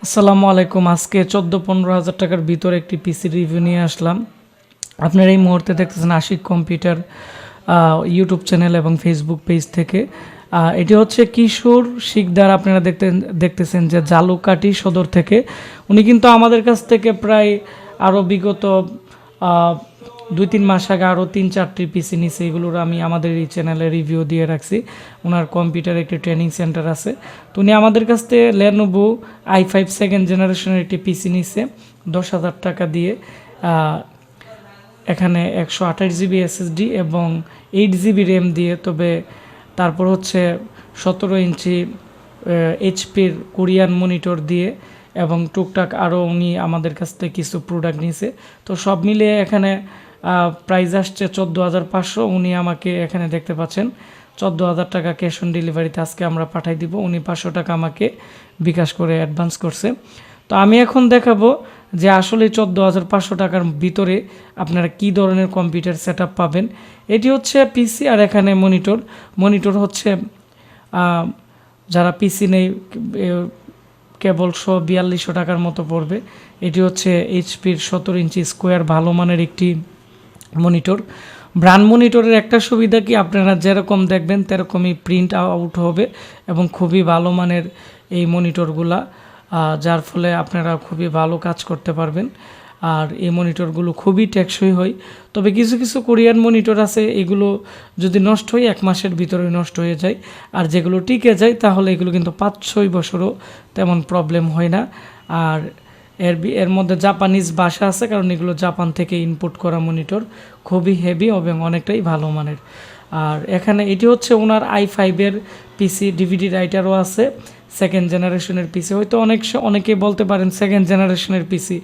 আসসালামু আলাইকুম। আজকে 14-15 হাজার টাকার ভিতরে একটি পিসি রিভিউ নিয়ে আসলাম। আপনারা এই মুহূর্তে দেখতেছেন আশিক কম্পিউটার ইউটিউব চ্যানেল এবং ফেসবুক পেজ থেকে। এটি হচ্ছে কিশোর শিকদার। আপনারা দেখতেছেন যে জালুকাঠি সদর থেকে। উনি কিন্তু আমাদের কাছ থেকে প্রায় আরও বিগত 2-3 মাস আগে আরও 3-4টি পিসি নিছে। এগুলোর আমি আমাদের এই চ্যানেলে রিভিউ দিয়ে রাখছি। ওনার কম্পিউটার একটি ট্রেনিং সেন্টার আছে। তো উনি আমাদের কাছ থেকে Lenovo i5 সেকেন্ড জেনারেশনের একটি পিসি নিছে 10,000 টাকা দিয়ে। এখানে 128 জিবি এসএসডি এবং 8 জিবি র্যাম দিয়ে। তবে তারপর হচ্ছে 17 ইঞ্চি এইচপির কোরিয়ান মনিটর দিয়ে এবং টুকটাক আরও উনি আমাদের কাছ থেকে কিছু প্রোডাক্ট নিছে। তো সব মিলিয়ে এখানে প্রাইস আসছে 14,500। উনি আমাকে এখানে দেখতে পাচ্ছেন 14,000 টাকা ক্যাশ অন ডেলিভারিতে আজকে আমরা পাঠাই দিব। উনি 500 টাকা আমাকে বিকাশ করে অ্যাডভান্স করছে। তো আমি এখন দেখাবো যে আসলে 14,500 টাকার ভিতরে আপনারা কি ধরনের কম্পিউটার সেটআপ পাবেন। এটি হচ্ছে পিসি আর এখানে মনিটর হচ্ছে যারা পিসি নেই কেবল 142 টাকার মতো পড়বে। এটি হচ্ছে এইচপির 17 ইঞ্চি স্কোয়ার ভালো মানের একটি মনিটর। ব্র্যান্ড মনিটরের একটা সুবিধা কি, আপনারা যেরকম দেখবেন তেরকমই প্রিন্ট আউট হবে এবং খুবই ভালো মানের এই মনিটরগুলা, যার ফলে আপনারা খুবই ভালো কাজ করতে পারবেন। আর এই মনিটরগুলো খুবই টেকসই হয়। তবে কিছু কিছু কোরিয়ান মনিটর আছে, এগুলো যদি নষ্ট হয় 1 মাসের ভিতরে নষ্ট হয়ে যায়। আর যেগুলো টিকে যায় তাহলে এগুলো কিন্তু 5-6 বছরও তেমন প্রবলেম হয় না। আর এর মধ্যে জাপানিজ ভাষা আছে, কারণ এগুলো জাপান থেকে ইনপুট করা মনিটর, খুবই হেভি এবং অনেকটাই ভালো মানের। আর এখানে এটি হচ্ছে ওনার i5-এর পিসি, ডিভিডি রাইটারও আছে। সেকেন্ড জেনারেশনের পিসি হয়তো অনেকে বলতে পারেন সেকেন্ড জেনারেশনের পিসি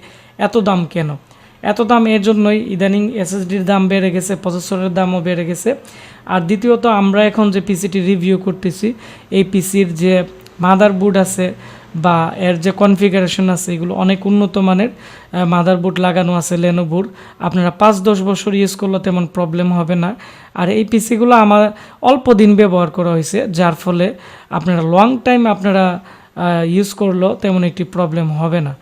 এত দাম কেন? এত দাম এর জন্যই ইদানিং এসএসডির দাম বেড়ে গেছে, প্রসেসরের দামও বেড়ে গেছে। আর দ্বিতীয়ত আমরা এখন যে পিসিটি রিভিউ করতেছি, এই পিসির যে মাদারবোর্ড আছে বা এর যে কনফিগারেশন আছে, এগুলো অনেক উন্নত মানের মাদারবোর্ড লাগানো আছে লেনোভোর। আপনারা 5-10 বছর ইউজ করলে তেমন প্রবলেম হবে না। আর এই পিসিগুলো আমার অল্প দিন ব্যবহার করা হয়েছে, যার ফলে আপনারা লং টাইম আপনারা ইউজ করলেও তেমন একটি প্রবলেম হবে না।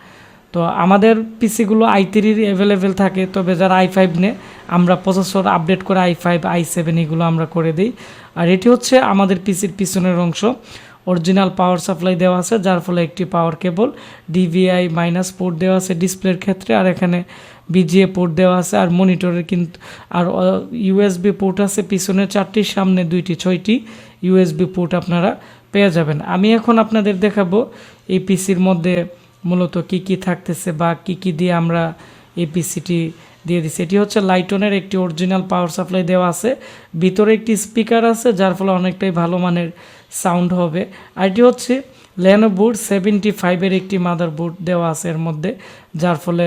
তো আমাদের পিসিগুলো i3 অ্যাভেলেবেল থাকে, তবে যারা i5 নেয় আমরা প্রসেসর আপডেট করে i5 i7 এগুলো আমরা করে দিই। আর এটি হচ্ছে আমাদের পিসির পিছনের অংশ। অরিজিনাল পাওয়ার সাপ্লাই দেওয়া আছে, যার ফলে একটি পাওয়ার কেবল DVI মাইনাস পোর্ট দেওয়া আছে ডিসপ্লের ক্ষেত্রে। আর এখানে BGA পোর্ট দেওয়া আছে। আর মনিটরের কিন্তু আর USB পোর্ট আছে পিছনে 4টি, সামনে 2টি, 6টি USB পোর্ট আপনারা পেয়ে যাবেন। আমি এখন আপনাদের দেখাবো এই পিসির মধ্যে মূলত কি কি থাকতেছে বা কি কি দিয়ে আমরা এই পিসিটি দিয়ে দিচ্ছি। এটি হচ্ছে লাইটনের একটি অরিজিনাল পাওয়ার সাপ্লাই দেওয়া আছে, ভিতরে একটি স্পিকার আছে, যার ফলে অনেকটাই ভালো মানের সাউন্ড হবে। আর এটি হচ্ছে Lenovo 75-এর একটি মাদারবোর্ড দেওয়া আছে এর মধ্যে, যার ফলে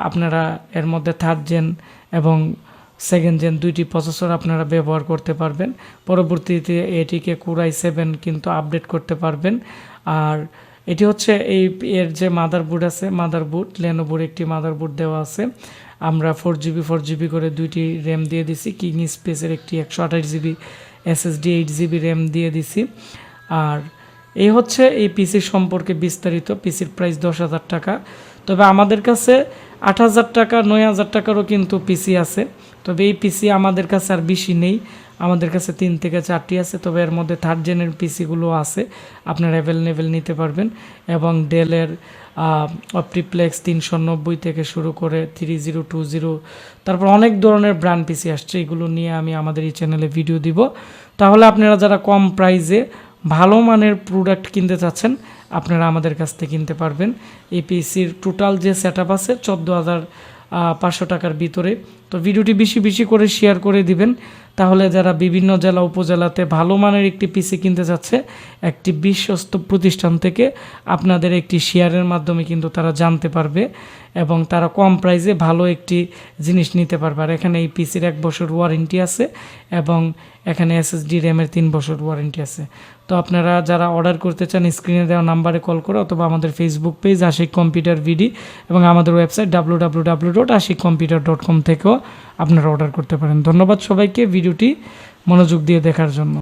আপনারা এর মধ্যে 3rd জেন এবং 2nd জেন 2টি প্রসেসর আপনারা ব্যবহার করতে পারবেন। পরবর্তীতে এটিকে Core i7 কিন্তু আপডেট করতে পারবেন। আর এটি হচ্ছে এর যে মাদারবোর্ড আছে, মাদারবোর্ড Lenovoর একটি মাদারবোর্ড দেওয়া আছে। আমরা 4GB করে 2টি র্যাম দিয়ে দিছি। কিং স্পেসের একটি 128 জিবি এসএসডি 8 জিবি র্যাম দিয়ে দিছি। আর এই হচ্ছে এই পিসির সম্পর্কে বিস্তারিত। পিসির প্রাইস 10,000 টাকা। তবে আমাদের কাছে 8,000 টাকা 9,000 টাকারও কিন্তু পিসি আছে। তবে এই পিসি আমাদের কাছে আর বেশি নেই, আমাদের কাছে 3 থেকে 4টি আছে। তবে এর মধ্যে 3rd জেনের পিসিগুলো আছে, আপনারা অ্যাভেলেবেল নিতে পারবেন। এবং ডেলের অপটিপ্লেক্স 390 থেকে শুরু করে 3020, তারপর অনেক ধরনের ব্র্যান্ড পিসি আসছে। এগুলো নিয়ে আমি আমাদের এই চ্যানেলে ভিডিও দিব। তাহলে আপনারা যারা কম প্রাইসে ভালো মানের প্রোডাক্ট কিনতে চাচ্ছেন, আপনারা আমাদের কাছ থেকে কিনতে পারবেন। এই পিসির টোটাল যে সেটআপ আছে 14,500 টাকার ভিতরে। তো ভিডিওটি বেশি বেশি করে শেয়ার করে দিবেন, তাহলে যারা বিভিন্ন জেলা উপজেলাতে ভালো মানের একটি পিসি কিনতে যাচ্ছে, একটি বিশ্বস্ত প্রতিষ্ঠান থেকে আপনাদের একটি শেয়ারের মাধ্যমে কিন্তু তারা জানতে পারবে এবং তারা কম প্রাইসে ভালো একটি জিনিস নিতে পারবে। আর এখানে এই পিসির 1 বছর ওয়ারেন্টি আছে এবং এখানে এসএসডি র্যামের 3 বছর ওয়ারেন্টি আছে। তো আপনারা যারা অর্ডার করতে চান স্ক্রিনে দেওয়া নাম্বারে কল করে অথবা আমাদের ফেসবুক পেজ আশিক কম্পিউটার ভিডি এবং আমাদের ওয়েবসাইট www.ashikcomputer.com থেকেও আপনারা অর্ডার করতে পারেন। ধন্যবাদ সবাইকে ভিডিওটি মনোযোগ দিয়ে দেখার জন্য।